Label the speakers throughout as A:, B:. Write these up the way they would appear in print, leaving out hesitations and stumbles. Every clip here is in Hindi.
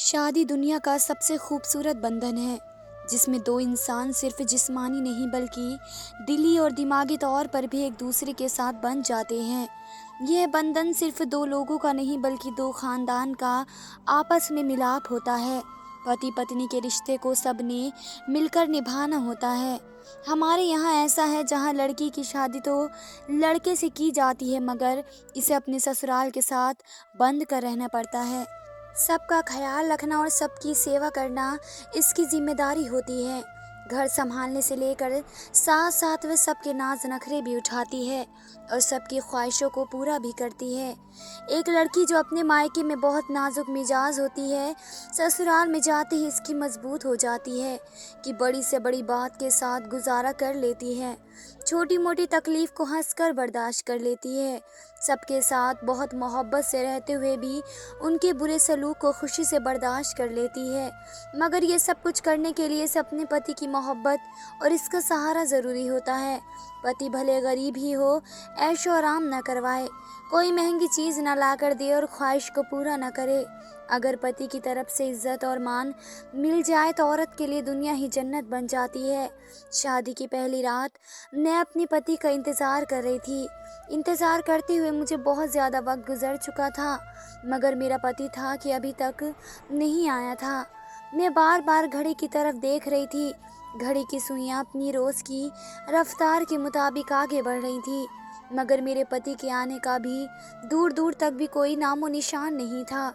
A: शादी दुनिया का सबसे खूबसूरत बंधन है जिसमें दो इंसान सिर्फ जिस्मानी नहीं बल्कि दिली और दिमागी तौर पर भी एक दूसरे के साथ बंध जाते हैं। यह बंधन सिर्फ दो लोगों का नहीं बल्कि दो खानदान का आपस में मिलाप होता है। पति पत्नी के रिश्ते को सबने मिलकर निभाना होता है। हमारे यहाँ ऐसा है जहाँ लड़की की शादी तो लड़के से की जाती है मगर इसे अपने ससुराल के साथ बंध कर रहना पड़ता है। सबका ख्याल रखना और सबकी सेवा करना इसकी जिम्मेदारी होती है। घर संभालने से लेकर साथ साथ वह सबके नाज नखरे भी उठाती है और सबकी ख्वाहिशों को पूरा भी करती है। एक लड़की जो अपने मायके में बहुत नाजुक मिजाज होती है, ससुराल में जाते ही इसकी मजबूत हो जाती है कि बड़ी से बड़ी बात के साथ गुजारा कर लेती है। छोटी मोटी तकलीफ को हंसकर बर्दाश्त कर लेती है। सबके साथ बहुत मोहब्बत से रहते हुए भी उनके बुरे सलूक को खुशी से बर्दाश्त कर लेती है। मगर ये सब कुछ करने के लिए इसे अपने पति की मोहब्बत और इसका सहारा ज़रूरी होता है। पति भले गरीब ही हो, ऐशो आराम न करवाए, कोई महंगी चीज़ न ला कर दे और ख्वाहिश को पूरा न करे। अगर पति की तरफ से इज्जत और मान मिल जाए तो औरत के लिए दुनिया ही जन्नत बन जाती है। शादी की पहली रात मैं अपने पति का इंतज़ार कर रही थी। इंतज़ार करते हुए मुझे बहुत ज़्यादा वक्त गुजर चुका था मगर मेरा पति था कि अभी तक नहीं आया था। मैं बार बार घड़ी की तरफ देख रही थी। घड़ी की सुइयां अपनी रोज़ की रफ्तार के मुताबिक आगे बढ़ रही थी मगर मेरे पति के आने का भी दूर दूर तक भी कोई नामो निशान नहीं था।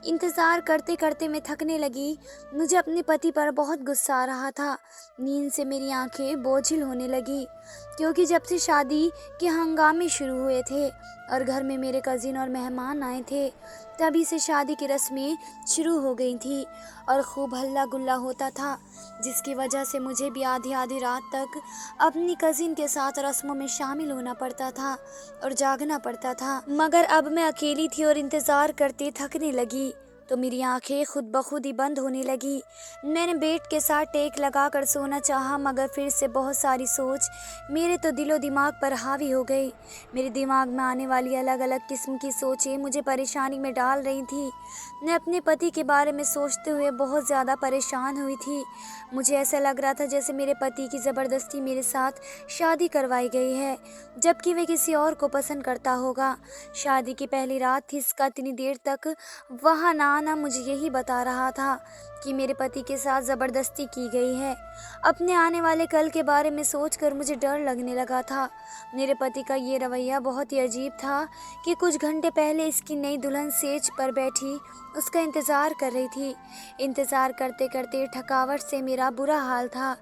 A: इंतज़ार करते करते मैं थकने लगी। मुझे अपने पति पर बहुत गुस्सा आ रहा था। नींद से मेरी आंखें बोझिल होने लगी क्योंकि जब से शादी के हंगामे शुरू हुए थे और घर में मेरे कज़िन और मेहमान आए थे तभी से शादी की रस्में शुरू हो गई थी और खूब हल्ला गुल्ला होता था जिसकी वजह से मुझे भी आधी आधी रात तक अपनी कज़िन के साथ रस्मों में शामिल होना पड़ता था और जागना पड़ता था। मगर अब मैं अकेली थी और इंतज़ार करते थकने लगी तो मेरी आंखें खुद ब खुद ही बंद होने लगी। मैंने बेड के साथ टेक लगाकर सोना चाहा मगर फिर से बहुत सारी सोच मेरे तो दिलो दिमाग पर हावी हो गई। मेरे दिमाग में आने वाली अलग अलग किस्म की सोचें मुझे परेशानी में डाल रही थी। मैं अपने पति के बारे में सोचते हुए बहुत ज़्यादा परेशान हुई थी। मुझे ऐसा लग रहा था जैसे मेरे पति की ज़बरदस्ती मेरे साथ शादी करवाई गई है जबकि वह किसी और को पसंद करता होगा। शादी की पहली रात थी, इसका इतनी देर तक वहाँ ना आना मुझे यही बता रहा था कि मेरे पति के साथ ज़बरदस्ती की गई है। अपने आने वाले कल के बारे में सोचकर मुझे डर लगने लगा था। मेरे पति का ये रवैया बहुत ही अजीब था कि कुछ घंटे पहले इसकी नई दुल्हन सेज पर बैठी उसका इंतज़ार कर रही थी। इंतज़ार करते करते थकावट से मेरा बुरा हाल था।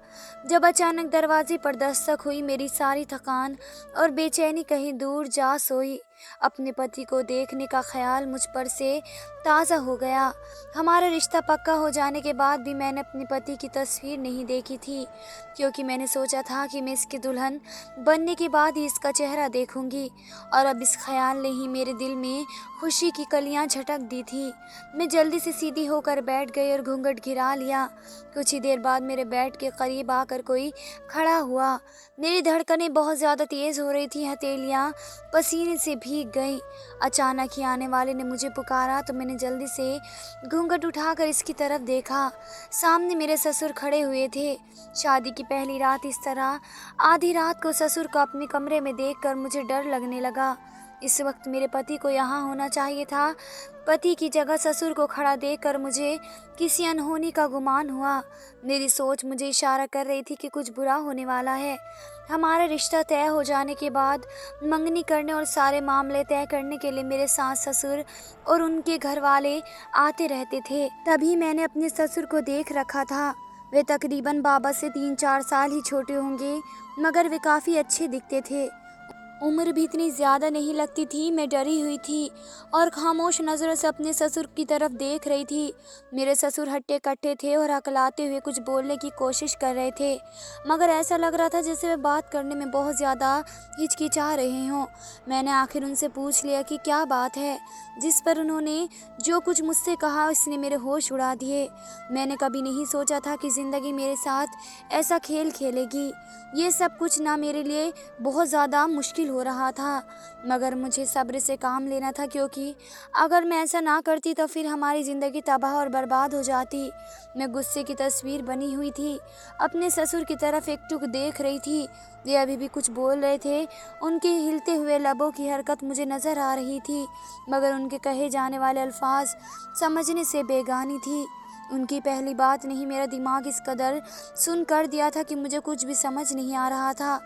A: जब अचानक दरवाजे पर दस्तक हुई मेरी सारी थकान और बेचैनी कहीं दूर जा सोई। अपने पति को देखने का ख्याल मुझ पर से ताज़ा हो गया। हमारा रिश्ता पक्का हो जाने के बाद भी मैंने अपने पति की तस्वीर नहीं देखी थी क्योंकि मैंने सोचा था कि मैं इसकी दुल्हन बनने के बाद ही इसका चेहरा देखूंगी और अब इस ख्याल ने ही मेरे दिल में खुशी की कलियां झटक दी थी। मैं जल्दी से सीधी होकर बैठ गई और घूंघट गिरा लिया। कुछ ही देर बाद मेरे बेड के करीब आकर कोई खड़ा हुआ। मेरी धड़कनें बहुत ज़्यादा तेज़ हो रही थी, हथेलियाँ पसीने से भीग गई। अचानक ही आने वाले ने मुझे पुकारा तो मैंने जल्दी से घूंघट उठाकर इसकी तरफ देखा। सामने मेरे ससुर खड़े हुए थे। शादी की पहली रात इस तरह आधी रात को ससुर को अपने कमरे में देखकर मुझे डर लगने लगा। इस वक्त मेरे पति को यहाँ होना चाहिए था। पति की जगह ससुर को खड़ा देखकर मुझे किसी अनहोनी का गुमान हुआ। मेरी सोच मुझे इशारा कर रही थी कि कुछ बुरा होने वाला है। हमारा रिश्ता तय हो जाने के बाद मंगनी करने और सारे मामले तय करने के लिए मेरे सास ससुर और उनके घर वाले आते रहते थे। तभी मैंने अपने ससुर को देख रखा था। वे तकरीबन बाबा से 3-4 साल ही छोटे होंगे मगर वे काफ़ी अच्छे दिखते थे। उम्र भी इतनी ज़्यादा नहीं लगती थी। मैं डरी हुई थी और खामोश नज़रों से अपने ससुर की तरफ देख रही थी। मेरे ससुर हट्टे कट्टे थे और हकलाते हुए कुछ बोलने की कोशिश कर रहे थे मगर ऐसा लग रहा था जैसे वे बात करने में बहुत ज़्यादा हिचकिचा रहे हों। मैंने आखिर उनसे पूछ लिया कि क्या बात है, जिस पर उन्होंने जो कुछ मुझसे कहा उसने मेरे होश उड़ा दिए। मैंने कभी नहीं सोचा था कि ज़िंदगी मेरे साथ ऐसा खेल खेलेगी। ये सब कुछ ना मेरे लिए बहुत ज़्यादा मुश्किल मुश्किल हो रहा था, मगर मुझे सब्र से काम लेना था, क्योंकि अगर मैं ऐसा ना करती तो फिर हमारी ज़िंदगी तबाह और बर्बाद हो जाती। मैं गुस्से की तस्वीर बनी हुई थी, अपने ससुर की तरफ एकटुक देख रही थी। वे अभी भी कुछ बोल रहे थे, उनके हिलते हुए लबों की हरकत मुझे नज़र आ रही थी, मगर उनके कहे जाने वाले अल्फाज समझने से बेगानी थी। उनकी पहली बात ने ही मेरा दिमाग इस कदर सुन कर दिया था कि मुझे कुछ भी समझ नहीं आ रहा था।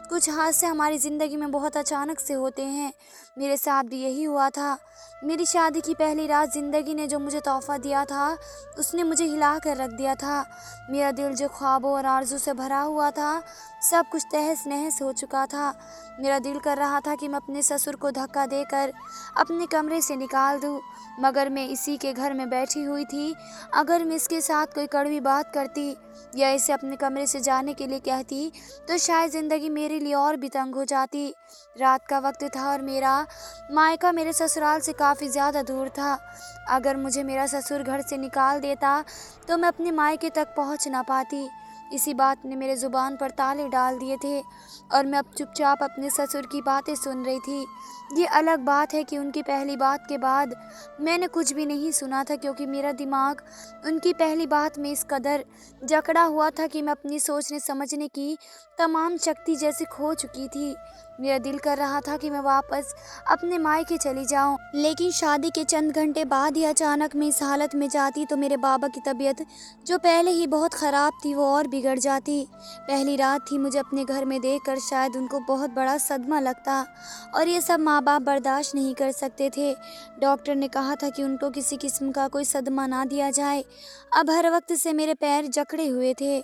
A: कुछ हादसे हमारी ज़िंदगी में बहुत अचानक से होते हैं, मेरे साथ भी यही हुआ था। मेरी शादी की पहली रात ज़िंदगी ने जो मुझे तोहफ़ा दिया था, उसने मुझे हिला कर रख दिया था। मेरा दिल जो ख्वाबों और आरज़ू से भरा हुआ था, सब कुछ तहस नहस हो चुका था। मेरा दिल कर रहा था कि मैं अपने ससुर को धक्का देकर अपने कमरे से निकाल दूँ, मगर मैं इसी के घर में बैठी हुई थी। अगर मैं इसके साथ कोई कड़वी बात करती या इसे अपने कमरे से जाने के लिए कहती, तो शायद ज़िंदगी मेरे लिए और भी तंग हो जाती। रात का वक्त था और मेरा मायका मेरे ससुराल से काफ़ी ज़्यादा दूर था। अगर मुझे मेरा ससुर घर से निकाल देता तो मैं अपने मायके तक पहुंच ना पाती। इसी बात ने मेरे ज़ुबान पर ताले डाल दिए थे और मैं अब चुपचाप अपने ससुर की बातें सुन रही थी। ये अलग बात है कि उनकी पहली बात के बाद मैंने कुछ भी नहीं सुना था, क्योंकि मेरा दिमाग उनकी पहली बात में इस कदर जकड़ा हुआ था कि मैं अपनी सोचने समझने की तमाम शक्ति जैसे खो चुकी थी। मेरा दिल कर रहा था कि मैं वापस अपने मायके चली जाऊं, लेकिन शादी के चंद घंटे बाद ही अचानक मैं इस हालत में जाती तो मेरे बाबा की तबीयत जो पहले ही बहुत ख़राब थी वो और बिगड़ जाती। पहली रात थी, मुझे अपने घर में देखकर शायद उनको बहुत बड़ा सदमा लगता और ये सब माँ बाप बर्दाश्त नहीं कर सकते थे। डॉक्टर ने कहा था कि उनको किसी किस्म का कोई सदमा ना दिया जाए। अब हर वक्त से मेरे पैर जकड़े हुए थे,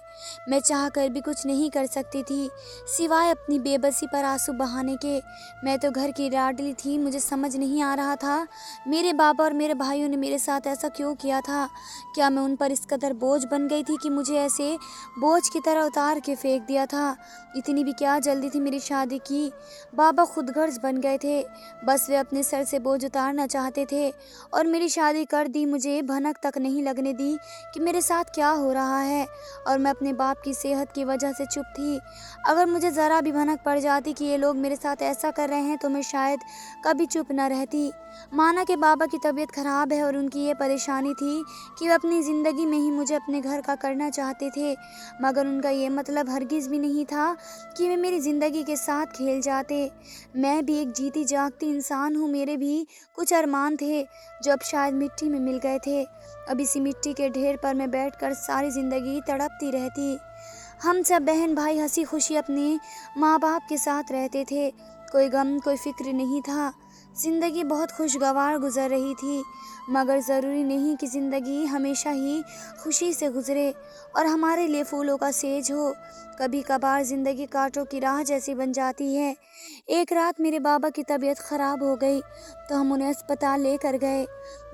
A: मैं चाह कर भी कुछ नहीं कर सकती थी सिवाय अपनी बेबसी पर आंसू बहाने के। मैं तो घर की लाडली थी, मुझे समझ नहीं आ रहा था मेरे बाबा और मेरे भाइयों ने मेरे साथ ऐसा क्यों किया था। क्या मैं उन पर इस कदर बोझ बन गई थी कि मुझे ऐसे बोझ की तरह उतार के फेंक दिया था। इतनी भी क्या जल्दी थी मेरी शादी की। बाबा खुदगर्ज बन गए थे, बस वे अपने सर से बोझ उतारना चाहते थे और मेरी शादी कर दी। मुझे भनक तक नहीं लगने दी कि मेरे साथ क्या हो रहा है, और मैं अपने बाप की सेहत की वजह से चुप थी। अगर मुझे ज़रा भी भनक पड़ जाती कि ये लोग मेरे साथ ऐसा कर रहे हैं तो मैं शायद कभी चुप न रहती। माना कि बाबा की तबीयत खराब है और उनकी ये परेशानी थी कि वे अपनी ज़िंदगी में ही मुझे अपने घर का करना चाहते थे, मगर उनका ये मतलब हरगिज़ भी नहीं था कि वे मेरी ज़िंदगी के साथ खेल जाते। मैं भी एक जीती जागती इंसान हूँ, मेरे भी कुछ अरमान थे जो अब शायद मिट्टी में मिल गए थे। अब इसी मिट्टी के ढेर पर मैं बैठकर सारी ज़िंदगी तड़पती रहती। हम सब बहन भाई हंसी खुशी अपने माँ बाप के साथ रहते थे, कोई गम कोई फिक्र नहीं था। ज़िंदगी बहुत खुशगवार गुजर रही थी, मगर ज़रूरी नहीं कि ज़िंदगी हमेशा ही खुशी से गुजरे और हमारे लिए फूलों का सेज हो। कभी कभार ज़िंदगी कांटों की राह जैसी बन जाती है। एक रात मेरे बाबा की तबीयत ख़राब हो गई तो हम उन्हें अस्पताल लेकर गए।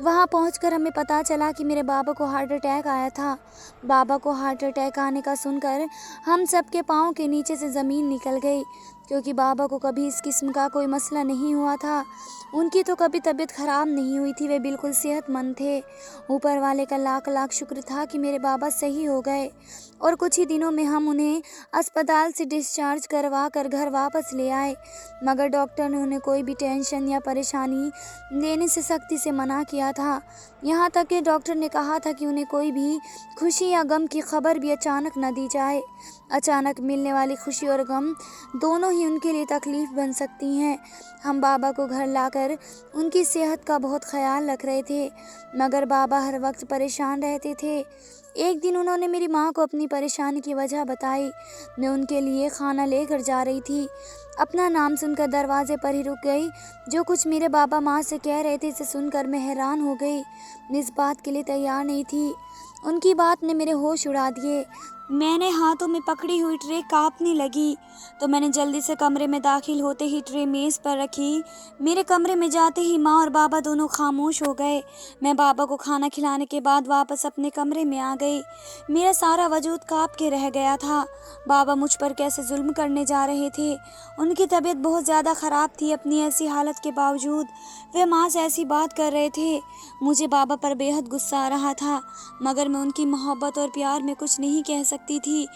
A: वहाँ पहुंचकर हमें पता चला कि मेरे बाबा को हार्ट अटैक आया था। बाबा को हार्ट अटैक आने का सुनकर हम सबके पाँव के नीचे से ज़मीन निकल गई, क्योंकि बाबा को कभी इस किस्म का कोई मसला नहीं हुआ था। उनकी तो कभी तबीयत ख़राब नहीं हुई थी, वे बिल्कुल सेहतमंद थे। ऊपर वाले का लाख लाख शुक्र था कि मेरे बाबा सही हो गए और कुछ ही दिनों में हम उन्हें अस्पताल से डिस्चार्ज करवा कर घर वापस ले आए। मगर डॉक्टर ने उन्हें कोई भी टेंशन या परेशानी लेने से सख्ती से मना किया था। यहाँ तक कि डॉक्टर ने कहा था कि उन्हें कोई भी खुशी या गम की खबर भी अचानक न दी जाए। अचानक मिलने वाली खुशी और गम दोनों ही उनके लिए तकलीफ बन सकती हैं। हम बाबा को घर लाकर उनकी सेहत का बहुत ख्याल रख रहे थे, मगर बाबा हर वक्त परेशान रहते थे। एक दिन उन्होंने मेरी माँ को अपनी परेशानी की वजह बताई। मैं उनके लिए खाना लेकर जा रही थी, अपना नाम सुनकर दरवाजे पर ही रुक गई। जो कुछ मेरे बाबा माँ से कह रहे थे इसे सुनकर मैं हैरान हो गई। मैं इस बात के लिए तैयार नहीं थी। उनकी बात ने मेरे होश उड़ा दिए। मैंने हाथों में पकड़ी हुई ट्रे कांपने लगी तो मैंने जल्दी से कमरे में दाखिल होते ही ट्रे मेज़ पर रखी। मेरे कमरे में जाते ही माँ और बाबा दोनों खामोश हो गए। मैं बाबा को खाना खिलाने के बाद वापस अपने कमरे में आ गई। मेरा सारा वजूद कांप के रह गया था। बाबा मुझ पर कैसे जुल्म करने जा रहे थे। उनकी तबीयत बहुत ज़्यादा ख़राब थी, अपनी ऐसी हालत के बावजूद वे माँ से ऐसी बात कर रहे थे। मुझे बाबा पर बेहद गुस्सा आ रहा था, मगर मैं उनकी मोहब्बत और प्यार में कुछ नहीं कह सकती सकती थी।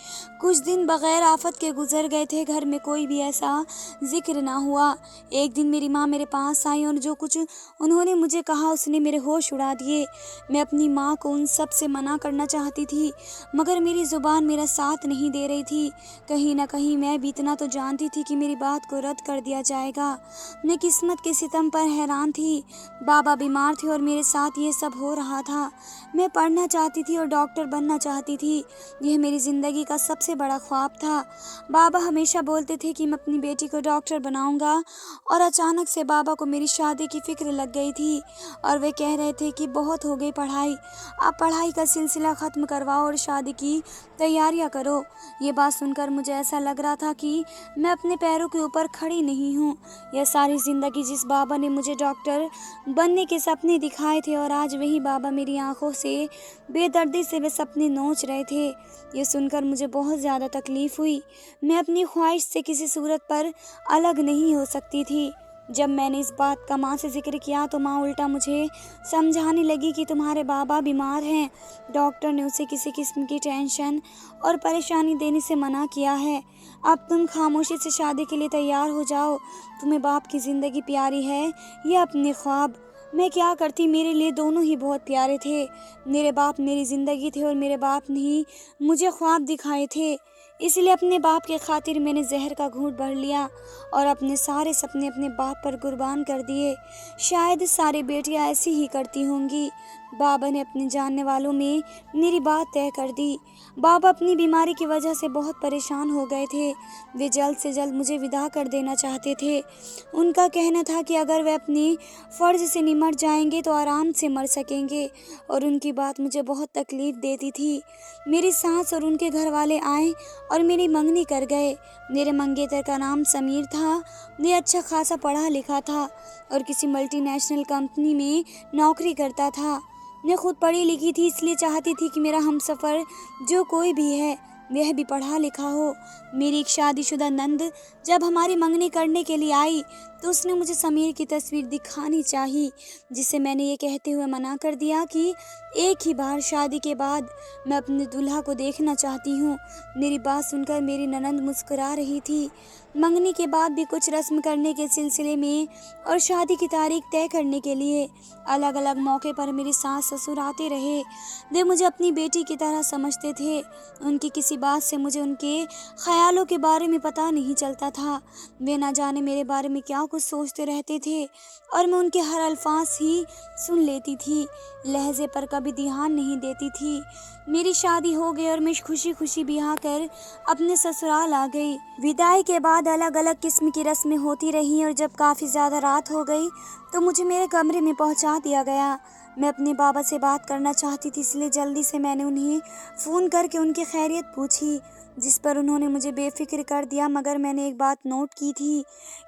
A: कुछ दिन बगैर आफत के गुजर गए थे, घर में कोई भी ऐसा जिक्र ना हुआ। एक दिन मेरी माँ मेरे पास आई और जो कुछ उन्होंने मुझे कहा उसने मेरे होश उड़ा दिए। मैं अपनी माँ को उन सब से मना करना चाहती थी, मगर मेरी ज़ुबान मेरा साथ नहीं दे रही थी। कहीं ना कहीं मैं भी इतना तो जानती थी कि मेरी बात को रद्द कर दिया जाएगा। मैं किस्मत के सितम पर हैरान थी। बाबा बीमार थे और मेरे साथ ये सब हो रहा था। मैं पढ़ना चाहती थी और डॉक्टर बनना चाहती थी। यह मेरी ज़िंदगी का सबसे बड़ा ख्वाब था। बाबा हमेशा बोलते थे कि मैं अपनी बेटी को डॉक्टर बनाऊंगा, और अचानक से बाबा को मेरी शादी की फिक्र लग गई थी और वे कह रहे थे कि बहुत हो गई पढ़ाई, आप पढ़ाई का सिलसिला ख़त्म करवाओ और शादी की तैयारियां करो। ये बात सुनकर मुझे ऐसा लग रहा था कि मैं अपने पैरों के ऊपर खड़ी नहीं हूँ। यह सारी ज़िंदगी जिस बाबा ने मुझे डॉक्टर बनने के सपने दिखाए थे, और आज वही बाबा मेरी आंखों से बेदर्दी से वे सपने नोच रहे थे। ये सुनकर मुझे बहुत ज़्यादा तकलीफ़ हुई। मैं अपनी ख्वाहिश से किसी सूरत पर अलग नहीं हो सकती थी। जब मैंने इस बात का माँ से जिक्र किया तो माँ उल्टा मुझे समझाने लगी कि तुम्हारे बाबा बीमार हैं, डॉक्टर ने उसे किसी किस्म की टेंशन और परेशानी देने से मना किया है। अब तुम खामोशी से शादी के लिए तैयार हो जाओ। तुम्हें बाप की ज़िंदगी प्यारी है या अपने ख्वाब? मैं क्या करती, मेरे लिए दोनों ही बहुत प्यारे थे। मेरे बाप मेरी ज़िंदगी थे और मेरे बाप ने ही मुझे ख्वाब दिखाए थे। इसलिए अपने बाप के खातिर मैंने जहर का घूंट भर लिया और अपने सारे सपने अपने बाप पर कुर्बान कर दिए। शायद सारी बेटियां ऐसी ही करती होंगी। बाबा ने अपने जानने वालों में मेरी बात तय कर दी। बाबा अपनी बीमारी की वजह से बहुत परेशान हो गए थे। वे जल्द से जल्द मुझे विदा कर देना चाहते थे। उनका कहना था कि अगर वे अपनी फ़र्ज से निमट जाएंगे तो आराम से मर सकेंगे, और उनकी बात मुझे बहुत तकलीफ़ देती थी। मेरी सास और उनके घर वाले आए और मेरी मंगनी कर गए। मेरे मंगेतर का नाम समीर था। वे अच्छा खासा पढ़ा लिखा था और किसी मल्टीनेशनल कंपनी में नौकरी करता था। मैं खुद पढ़ी लिखी थी, इसलिए चाहती थी कि मेरा हमसफ़र जो कोई भी है वह भी पढ़ा लिखा हो। मेरी एक शादीशुदा नंद जब हमारी मंगनी करने के लिए आई तो उसने मुझे समीर की तस्वीर दिखानी चाहिए, जिसे मैंने ये कहते हुए मना कर दिया कि एक ही बार शादी के बाद मैं अपने दूल्हा को देखना चाहती हूँ। मेरी बात सुनकर मेरी ननंद मुस्कुरा रही थी। मंगनी के बाद भी कुछ रस्म करने के सिलसिले में और शादी की तारीख तय करने के लिए अलग अलग मौके पर मेरे सास ससुर आते रहे। वे मुझे अपनी बेटी की तरह समझते थे। उनकी किसी बात से मुझे उनके ख्यालों के बारे में पता नहीं चलता था। वे ना जाने मेरे बारे में क्या कुछ सोचते रहते थे और मैं उनके हर अल्फाज ही सुन लेती थी, लहजे पर कभी ध्यान नहीं देती थी। मेरी शादी हो गई और मैं खुशी खुशी ब्याह कर अपने ससुराल आ गई। विदाई के बाद अलग अलग किस्म की रस्में होती रहीं और जब काफ़ी ज़्यादा रात हो गई तो मुझे मेरे कमरे में पहुंचा दिया गया। मैं अपने बाबा से बात करना चाहती थी, इसलिए जल्दी से मैंने उन्हें फ़ोन करके उनकी खैरियत पूछी, जिस पर उन्होंने मुझे बेफिक्र कर दिया। मगर मैंने एक बात नोट की थी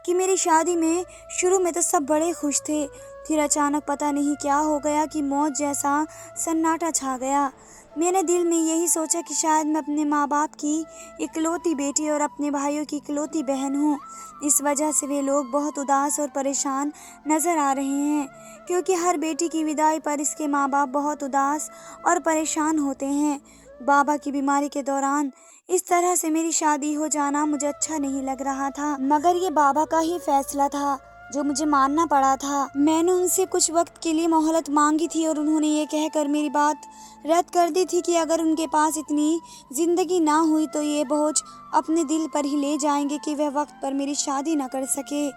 A: कि मेरी शादी में शुरू में तो सब बड़े खुश थे, फिर अचानक पता नहीं क्या हो गया कि मौत जैसा सन्नाटा छा गया। मैंने दिल में यही सोचा कि शायद मैं अपने माँ बाप की इकलौती बेटी और अपने भाइयों की इकलौती बहन हूँ। इस वजह से वे लोग बहुत उदास और परेशान नज़र आ रहे हैं, क्योंकि हर बेटी की विदाई पर इसके माँ बाप बहुत उदास और परेशान होते हैं। बाबा की बीमारी के दौरान इस तरह से मेरी शादी हो जाना मुझे अच्छा नहीं लग रहा था, मगर ये बाबा का ही फैसला था जो मुझे मानना पड़ा था। मैंने उनसे कुछ वक्त के लिए मोहलत मांगी थी और उन्होंने ये कहकर मेरी बात रद्द कर दी थी कि अगर उनके पास इतनी ज़िंदगी ना हुई तो ये बोझ अपने दिल पर ही ले जाएंगे कि वह वक्त पर मेरी शादी न कर सके।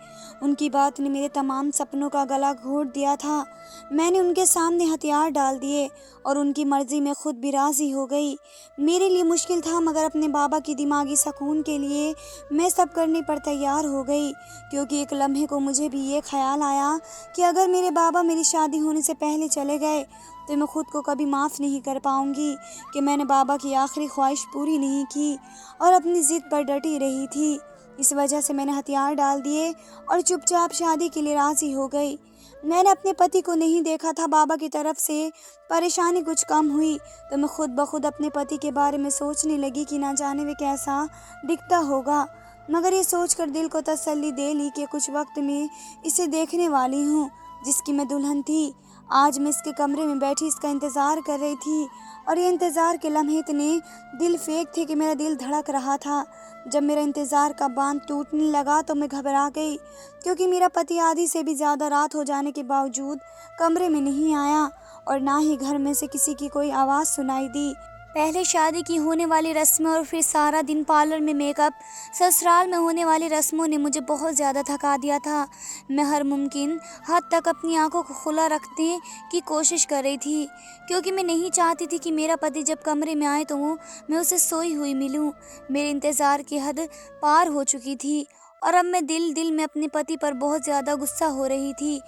A: उनकी बात ने मेरे तमाम सपनों का गला घोट दिया था। मैंने उनके सामने हथियार डाल दिए और उनकी मर्जी में खुद भी राज़ी हो गई। मेरे लिए मुश्किल था, मगर अपने बाबा की दिमागी सुकून के लिए मैं सब करने पर तैयार हो गई, क्योंकि एक लम्हे को मुझे भी ये ख्याल आया कि अगर मेरे बाबा मेरी शादी होने से पहले चले गए तो मैं खुद को कभी माफ़ नहीं कर पाऊंगी कि मैंने बाबा की आखिरी ख्वाहिश पूरी नहीं की और अपनी ज़िद पर डटी रही थी। इस वजह से मैंने हथियार डाल दिए और चुपचाप शादी के लिए राज़ी हो गई। मैंने अपने पति को नहीं देखा था। बाबा की तरफ से परेशानी कुछ कम हुई तो मैं खुद ब खुद अपने पति के बारे में सोचने लगी कि ना जाने वे कैसा दिखता होगा, मगर ये सोचकर दिल को तसल्ली दे ली कि कुछ वक्त में इसे देखने वाली हूँ जिसकी मैं दुल्हन थी। आज मैं इसके कमरे में बैठी इसका इंतज़ार कर रही थी और ये इंतज़ार के लम्हे इतने दिल फेंक थे कि मेरा दिल धड़क रहा था। जब मेरा इंतज़ार का बांध टूटने लगा तो मैं घबरा गई, क्योंकि मेरा पति आधी से भी ज़्यादा रात हो जाने के बावजूद कमरे में नहीं आया और ना ही घर में से किसी की कोई आवाज़ सुनाई दी। पहले शादी की होने वाली रस्में और फिर सारा दिन पार्लर में मेकअप, ससुराल में होने वाली रस्मों ने मुझे बहुत ज़्यादा थका दिया था। मैं हर मुमकिन हद तक अपनी आंखों को खुला रखने की कोशिश कर रही थी, क्योंकि मैं नहीं चाहती थी कि मेरा पति जब कमरे में आए तो मैं उसे सोई हुई मिलूं। मेरे इंतज़ार की हद पार हो चुकी थी और अब मैं दिल दिल में अपने पति पर बहुत ज़्यादा गुस्सा हो रही थी।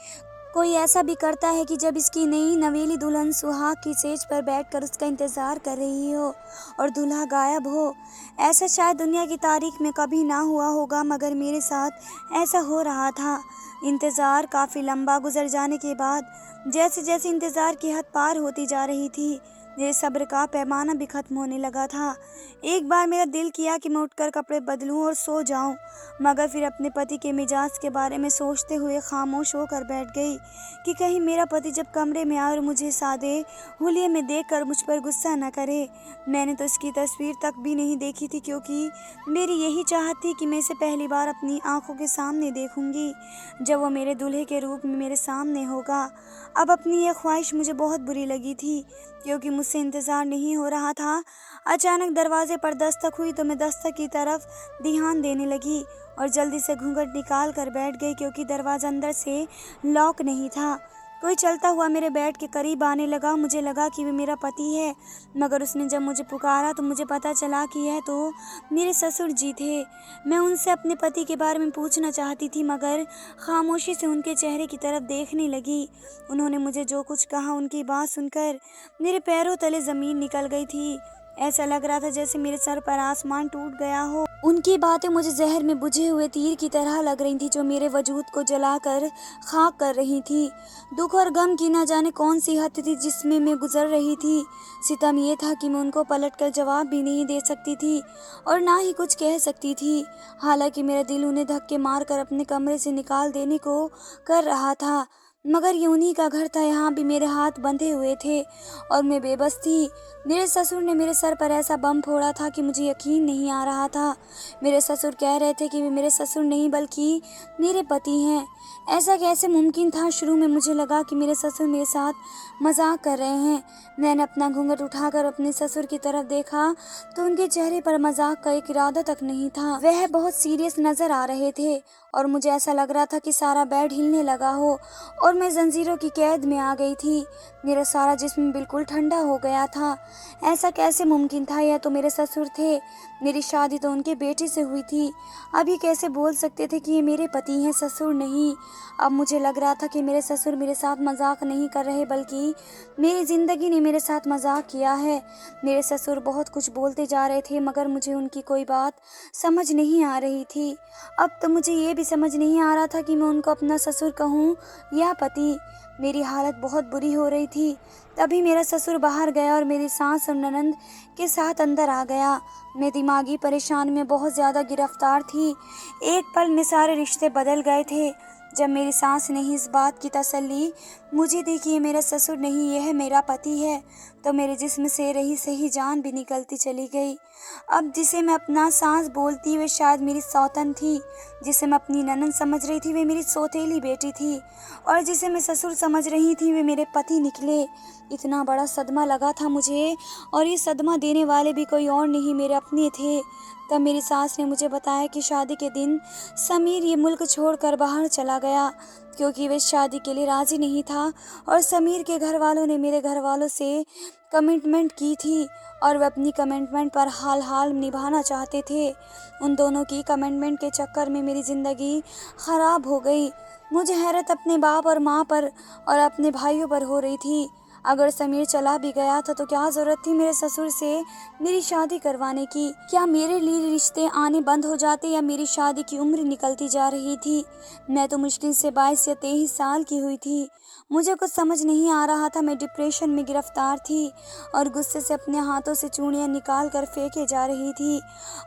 A: कोई ऐसा भी करता है कि जब इसकी नई नवेली दुल्हन सुहाग की सेज पर बैठकर उसका इंतज़ार कर रही हो और दूल्हा गायब हो। ऐसा शायद दुनिया की तारीख में कभी ना हुआ होगा, मगर मेरे साथ ऐसा हो रहा था। इंतज़ार काफ़ी लंबा गुजर जाने के बाद जैसे जैसे इंतज़ार की हद पार होती जा रही थी, मेरे सब्र का पैमाना भी ख़त्म होने लगा था। एक बार मेरा दिल किया कि मैं उठकर कपड़े बदलूं और सो जाऊं, मगर फिर अपने पति के मिजाज के बारे में सोचते हुए खामोश होकर बैठ गई कि कहीं मेरा पति जब कमरे में आए और मुझे सादे हुलिये में देखकर मुझ पर गुस्सा न करे। मैंने तो इसकी तस्वीर तक भी नहीं देखी थी, क्योंकि मेरी यही चाहत थी कि मैं इसे पहली बार अपनी आंखों के सामने देखूंगी जब वो मेरे दूल्हे के रूप में मेरे सामने होगा। अब अपनी ये ख्वाहिश मुझे बहुत बुरी लगी थी, क्योंकि मुझसे इंतज़ार नहीं हो रहा था। अचानक दरवाजे पर दस्तक हुई तो मैं दस्तक की तरफ ध्यान देने लगी और जल्दी से घूंघट निकाल कर बैठ गई, क्योंकि दरवाज़ा अंदर से लॉक नहीं था। कोई चलता हुआ मेरे बेड के करीब आने लगा। मुझे लगा कि वे मेरा पति है, मगर उसने जब मुझे पुकारा तो मुझे पता चला कि यह तो मेरे ससुर जी थे। मैं उनसे अपने पति के बारे में पूछना चाहती थी, मगर खामोशी से उनके चेहरे की तरफ देखने लगी। उन्होंने मुझे जो कुछ कहा, उनकी बात सुनकर मेरे पैरों तले ज़मीन निकल गई थी। ऐसा लग रहा था जैसे मेरे सर पर आसमान टूट गया हो। उनकी बातें मुझे जहर में बुझे हुए तीर की तरह लग रही थी, जो मेरे वजूद को जलाकर खाक कर रही थी। दुख और गम की न जाने कौन सी हद थी जिसमें मैं गुजर रही थी। सितम ये था कि मैं उनको पलटकर जवाब भी नहीं दे सकती थी और ना ही कुछ कह सकती थी। हालांकि मेरा दिल उन्हें धक्के मारकर अपने कमरे से निकाल देने को कर रहा था, मगर ये उन्हीं का घर था। यहाँ भी मेरे हाथ बंधे हुए थे और मैं बेबस थी। मेरे ससुर ने मेरे सर पर ऐसा बम फोड़ा था कि मुझे यकीन नहीं आ रहा था। मेरे ससुर कह रहे थे कि वे मेरे ससुर नहीं बल्कि मेरे पति हैं। ऐसा कैसे मुमकिन था? शुरू में मुझे लगा कि मेरे ससुर मेरे साथ मजाक कर रहे हैं। मैंने अपना घूंघट उठाकर अपने ससुर की तरफ देखा तो उनके चेहरे पर मजाक का एक इरादा तक नहीं था। वह बहुत सीरियस नजर आ रहे थे और मुझे ऐसा लग रहा था कि सारा बेड हिलने लगा हो और मैं जंजीरों की कैद में आ गई थी। मेरा सारा जिस्म बिल्कुल ठंडा हो गया था। ऐसा कैसे मुमकिन था? यह तो मेरे ससुर थे। मेरी शादी तो उनके बेटे से हुई थी। अभी कैसे बोल सकते थे कि ये मेरे पति हैं, ससुर नहीं? अब मुझे लग रहा था कि मेरे ससुर मेरे साथ मजाक नहीं कर रहे, बल्कि मेरी ज़िंदगी ने मेरे साथ मजाक किया है। मेरे ससुर बहुत कुछ बोलते जा रहे थे, मगर मुझे उनकी कोई बात समझ नहीं आ रही थी। अब तो मुझे ये भी समझ नहीं आ रहा था कि मैं उनको अपना ससुर कहूँ या पति। मेरी हालत बहुत बुरी हो रही थी। तभी मेरा ससुर बाहर गया और मेरी सास और ननंद के साथ अंदर आ गया। मैं दिमागी परेशानी में बहुत ज़्यादा गिरफ्तार थी। एक पल में सारे रिश्ते बदल गए थे जब मेरी सास ने ही इस बात की तसल्ली मुझे दी कि ये मेरा ससुर नहीं, यह मेरा पति है, तो मेरे जिस्म से रही सही जान भी निकलती चली गई। अब जिसे मैं अपना सास बोलती वे शायद मेरी सौतन थी, जिसे मैं अपनी ननंद समझ रही थी वे मेरी सौतेली बेटी थी, और जिसे मैं ससुर समझ रही थी वे मेरे पति निकले। इतना बड़ा सदमा लगा था मुझे, और ये सदमा देने वाले भी कोई और नहीं, मेरे अपने थे। तब मेरी सास ने मुझे बताया कि शादी के दिन समीर ये मुल्क छोड़कर बाहर चला गया, क्योंकि वे शादी के लिए राज़ी नहीं था और समीर के घर वालों ने मेरे घर वालों से कमिटमेंट की थी और वे अपनी कमिटमेंट पर हाल निभाना चाहते थे। उन दोनों की कमिटमेंट के चक्कर में मेरी ज़िंदगी ख़राब हो गई। मुझे हैरत अपने बाप और माँ पर और अपने भाइयों पर हो रही थी। अगर समीर चला भी गया था तो क्या ज़रूरत थी मेरे ससुर से मेरी शादी करवाने की? क्या मेरे लिए रिश्ते आने बंद हो जाते या मेरी शादी की उम्र निकलती जा रही थी? मैं तो मुश्किल से 22 या 23 साल की हुई थी। मुझे कुछ समझ नहीं आ रहा था। मैं डिप्रेशन में गिरफ्तार थी और गुस्से से अपने हाथों से चूड़ियाँ निकाल कर फेंके जा रही थी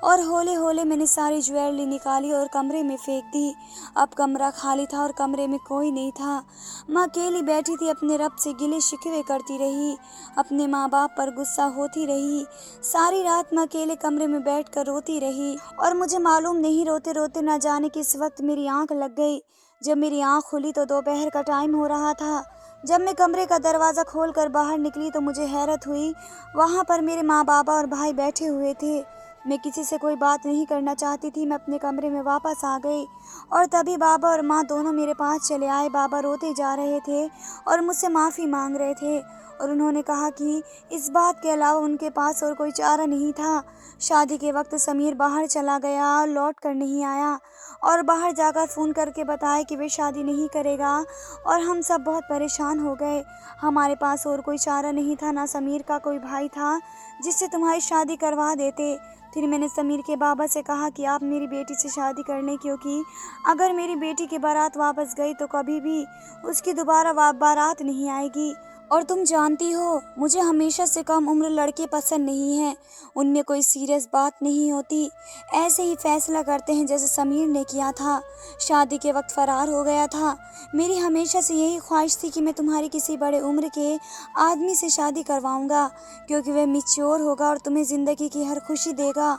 A: और हौले हौले मैंने सारी ज्वेलरी निकाली और कमरे में फेंक दी। अब कमरा खाली था और कमरे में कोई नहीं था। मैं अकेली बैठी थी, अपने रब से गिले शिकवे करती रही, अपने माँ बाप पर गुस्सा होती रही। सारी रात मैं अकेले कमरे में बैठकर रोती रही और मुझे मालूम नहीं रोते रोते न जाने किस वक्त मेरी आंख लग गई। जब मेरी आंख खुली तो दोपहर का टाइम हो रहा था। जब मैं कमरे का दरवाज़ा खोलकर बाहर निकली तो मुझे हैरत हुई। वहाँ पर मेरे माँ बाबा और भाई बैठे हुए थे। मैं किसी से कोई बात नहीं करना चाहती थी। मैं अपने कमरे में वापस आ गई और तभी बाबा और माँ दोनों मेरे पास चले आए। बाबा रोते जा रहे थे और मुझसे माफ़ी मांग रहे थे और उन्होंने कहा कि इस बात के अलावा उनके पास और कोई चारा नहीं था। शादी के वक्त समीर बाहर चला गया और लौट कर नहीं आया और बाहर जाकर फ़ोन करके बताया कि वे शादी नहीं करेगा और हम सब बहुत परेशान हो गए। हमारे पास और कोई चारा नहीं था, ना समीर का कोई भाई था जिससे तुम्हारी शादी करवा देते। फिर मैंने समीर के बाबा से कहा कि आप मेरी बेटी से शादी कर लें, क्योंकि अगर मेरी बेटी की बारात वापस गई तो कभी भी उसकी दोबारा बारात नहीं आएगी। और तुम जानती हो मुझे हमेशा से कम उम्र लड़के पसंद नहीं हैं। उनमें कोई सीरियस बात नहीं होती, ऐसे ही फैसला करते हैं जैसे समीर ने किया था। शादी के वक्त फरार हो गया था। मेरी हमेशा से यही ख्वाहिश थी कि मैं तुम्हारी किसी बड़े उम्र के आदमी से शादी करवाऊंगा, क्योंकि वह मैच्योर होगा और तुम्हें ज़िंदगी की हर खुशी देगा।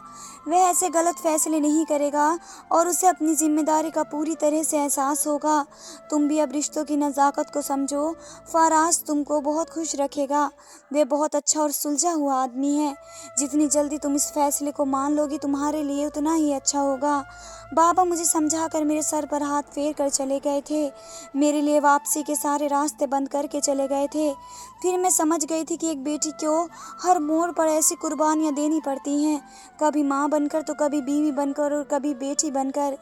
A: वह ऐसे गलत फैसले नहीं करेगा और उसे अपनी जिम्मेदारी का पूरी तरह से एहसास होगा। तुम भी अब रिश्तों की नज़ाकत को समझो। फराज तुमको बहुत खुश रखेगा। वह बहुत अच्छा और सुलझा हुआ आदमी है। जितनी जल्दी तुम इस फैसले को मान लोगी तुम्हारे लिए उतना ही अच्छा होगा। बाबा मुझे समझाकर मेरे सर पर हाथ फेर कर चले गए थे। मेरे लिए वापसी के सारे रास्ते बंद करके चले गए थे। फिर मैं समझ गई थी कि एक बेटी को हर मोड़ पर ऐसी कुर्बानियाँ देनी पड़ती हैं, कभी माँ बनकर तो कभी बीवी बनकर और कभी बेटी बनकर।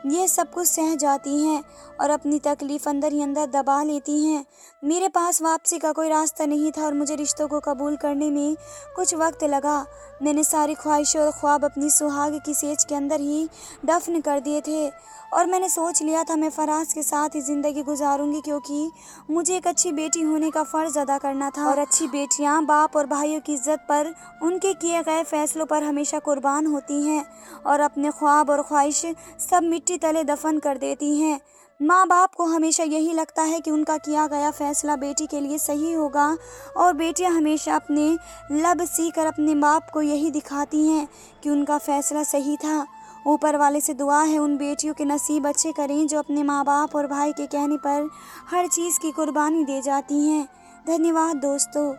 A: ये सब कुछ सह जाती हैं और अपनी तकलीफ़ अंदर ही अंदर दबा लेती हैं। मेरे पास वापसी का कोई रास्ता नहीं था और मुझे रिश्तों को कबूल करने में कुछ वक्त लगा। मैंने सारी ख्वाहिशें और ख्वाब अपनी सुहाग की सेज के अंदर ही दफन कर दिए थे और मैंने सोच लिया था मैं फराज के साथ ही ज़िंदगी गुजारूंगी, क्योंकि मुझे एक अच्छी बेटी होने का फ़र्ज़ अदा करना था। और अच्छी बेटियां बाप और भाइयों की इज्जत पर, उनके किए गए फैसलों पर हमेशा कुर्बान होती हैं और अपने ख्वाब और ख्वाहिश सब मिट्टी तले दफन कर देती हैं। माँ बाप को हमेशा यही लगता है कि उनका किया गया फैसला बेटी के लिए सही होगा और बेटियां हमेशा अपने लब सीकर अपने बाप को यही दिखाती हैं कि उनका फैसला सही था। ऊपर वाले से दुआ है उन बेटियों के नसीब अच्छे करें जो अपने माँ बाप और भाई के कहने पर हर चीज़ की कुर्बानी दे जाती हैं। धन्यवाद दोस्तों।